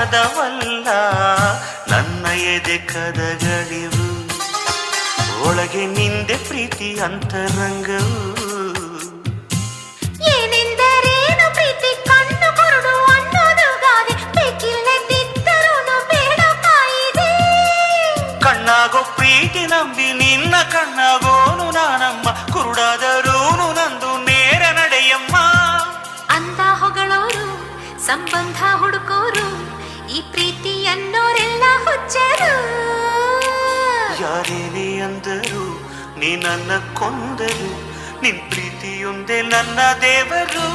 ನಾದವಲ್ಲ ನನ್ನ ಎದೆ ಕದಗಳಿವು ಒಳಗೆ ನಿಂದೆ ಪ್ರೀತಿ ಅಂತರಂಗವು ಏನೆಂದರೇನು ಪ್ರೀತಿ ಕಣ್ಣು ಕುರುಡು ಅನ್ನೋದು ಗಾದೆ ಬೇಕಿಲ್ಲದಿದ್ದರೂ ಬೇಡ ಕಾಯಿದೆ ಕಣ್ಣಾಗೋ ಪ್ರೀತಿ ನಂಬಿ ನಿನ್ನ ಕಣ್ಣಾಗೋನು ನಾನಮ್ಮ ಕುರುಡಾದರೂನು ನಂದು ನೇರ ನಡೆಯಮ್ಮ ಅಂದ ಹೊಗಳೋರು ಸಂಬಂಧ ಹುಡುಕೋರು ಈ ಪ್ರೀತಿ ಅನ್ನೋರೆಲ್ಲ ಹುಚ್ಚರು ಯಾರೇನೇ ಅಂದರು ನೀ ನನ್ನ ಕೊಂದರು ನಿನ್ ಪ್ರೀತಿಯೊಂದೇ ನನ್ನ ದೇವರು